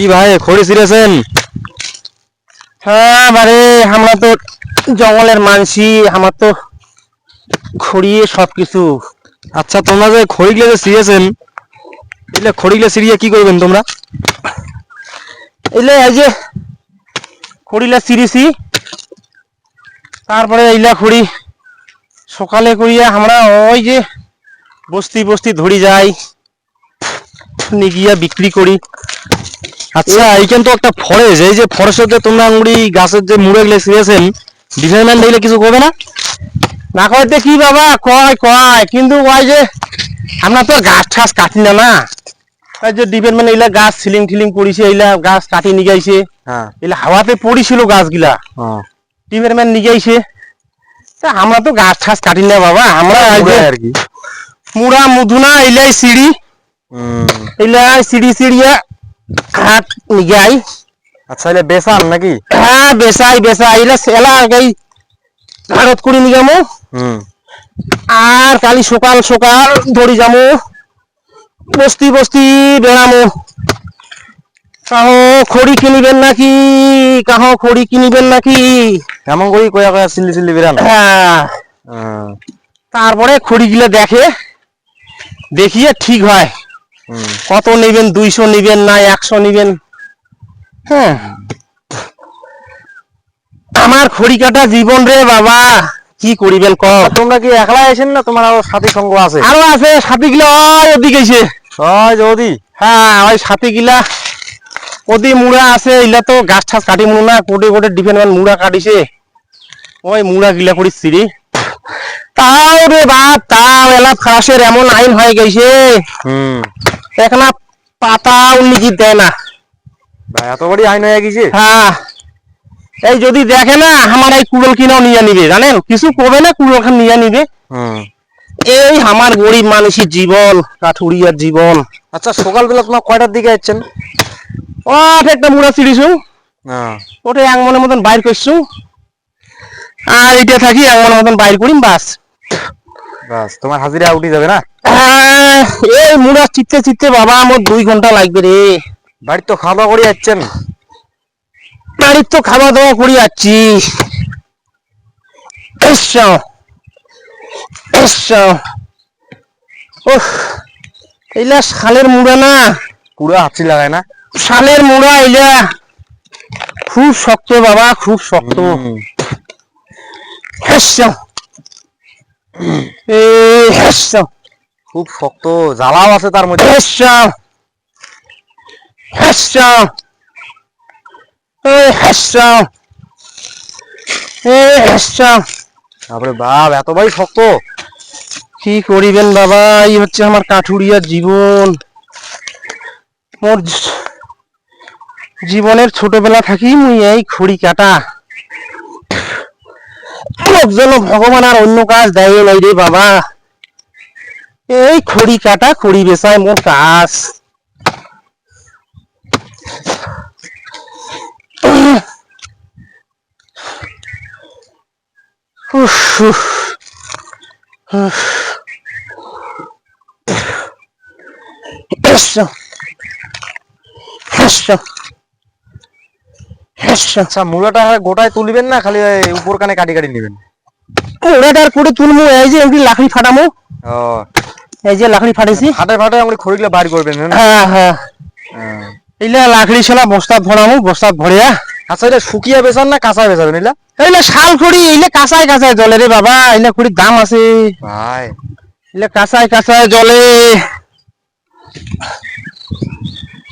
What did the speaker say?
কি ভাই খড়ি ছিঁড়েছেন? হ্যাঁ বারে আমরা তো জঙ্গলের মানসি, আমার তো খড়িয়ে সবকিছু। আচ্ছা তোমরা যে খড়িগুলো যে ছিঁড়েছেন, এগুলো খড়িগুলো ছিঁড়িয়ে কি করবেন তোমরা? এলে এই যে খড়িলা ছিঁড়েছি, তারপরে এইলা খড়ি সকালে করিয়া আমরা ওই যে বস্তি বস্তি ধরি যাই, নিয়ে বিক্রি করি। আচ্ছা এইখান তো একটা ফরেস্ট, এই যে ফরেস্টে তোমরা আঙুরি গাছের যে মুড়ে গুলো ছিঁড়েছেন, ডিপার্টমেন্ট দেখলে কিছু করবে না? না কয়তে কি বাবা, কয় কয় কিন্তু ওই যে আমরা তো গাছ ঠাস কাটি না না, ওই যে ডিপার্টমেন্ট এইলা গাছ সিলিং টিলিং পড়িছে, এইলা গাছ কাটি নিয়ে যাইছে। হ্যাঁ এলা হাওয়াতে পড়িছিল গাছগুলা, ডিপার্টমেন্ট নিয়ে যাইছে। তা আমরা তো গাছ ঠাস কাটি না বাবা, আমরা আর কি মুড়া মুধুনা এইলাই সিঁড়ি, এইলা সিঁড়ি সিঁড়িয়া হাত নিয়ে যাই। আচ্ছা এলে বেসান নাকি? হ্যাঁ বেসাই বেসাই, এলা এলা এই ভারত করে নিয়ে যাবো, আর কালি সকাল সকাল ধরি যাবো, বস্তি বস্তি বেড়ামো। কাহো খড়ি কিনিবেন নাকি, কাহো খড়ি কিনিবেন নাকি? এমন করি কয়া কয়া চিল্লি চিল্লি বেরান। হ্যাঁ তারপরে খড়ি গুলো দেখে, দেখিয়ে ঠিক হয় কত নেবেন, 200 নেবেন না 100 নেবেন। হ্যাঁ আমার খড়ি কাটা জীবন রে বাবা, কি করিবেন ক? তোমরা কি একলা আছেন না তোমার আরো সাথী সঙ্গ আছে? আরো আছে সাথী গিলা, ওই ওদিকে এসে। ওই যে ওদি। হ্যাঁ ওই সাথী গিলা ওদি মুড়া আছে, ইলা তো গাছ ঠাস কাটি মুড়ো না, কোটে কোটে ডিপার্টমেন্ট মুড়া কাটিছে, ওই মুড়া গিলা করি সিঁড়ি। তাও রে বাপ তাও এলা ফাঁসের এমন আইন হয়ে গেছে, একনা পাতাও লিখি দেয় না। ভাই এত বড় আইন হয়ে গেছে? হ্যাঁ এই যদি দেখে না আমার এই কুড়ল কিনাও নিয়ে নিবে, জানেন কিছু করবে না, কুড়ল খান নিয়ে নিবে। এই আমার গরিব মানুষের জীবন, কাঠুরিয়ার জীবন। আচ্ছা সকালবেলা তোমার কয়টার দিকে যাচ্ছেন? ও একটা মুড়া ছিড়িছু, ওটা এক মনের মতন বাইর করছু, আর এটা থাকি এক মনের মতন বাইর করিম, বাস বাস তোমার হাজিরা উঠে যাবে না? এই মুড়া চিত্তে চিত্তে বাবা আমার 2 ঘন্টা লাগবে রে। বাড়ির তো খাওয়া দাওয়া করে যাচ্ছেন? বাড়ির তো খাওয়া দাওয়া করে যাচ্ছি। এইলা শালের মুড়া না, পুরো হাঁচি লাগায় না? শালের মুড়া এইলা খুব শক্ত বাবা, খুব শক্ত। খুব শক্ত, জ্বালাও আছে তার মধ্যে। তারপরে বাপ এত ভাই শক্ত, কি করিবেন বাবা, এই হচ্ছে আমার কাঠুরিয়ার জীবন। মোর জীবনের ছোটবেলা থাকি মুই এই খড়ি কাটা, যেন ভগবান আর অন্য কাজ দেয় নাই রে বাবা, এই খড়ি কাটা খড়ি বেচায় মোর কাজ। আচ্ছা মুড়াটা গোটায় তুলবেন না খালি উপর কানে কাটি কাটি নেবেন? ওটার করে তুলবো, এই যে এমনি লাকড়ি ফাটামো, এই যে লাকড়ি ফাটাইছি, ফাটে ফাটে আমরা খড়িগুলো বাইর করবেন। হ্যাঁ হ্যাঁ এইলা লাকড়ি ছেলা বস্তা ভরামো, বস্তা ভরিয়া। আচ্ছা এটা শুকিয়ে বেচান না কাঁচা বেচাবেন? এলা এইলা শাল খড়ি, এইলা কাঁচায় কাঁচায় জলে রে বাবা, এইলা খড়ির দাম আছে ভাই, এইলা কাঁচায় কাঁচায় জলে।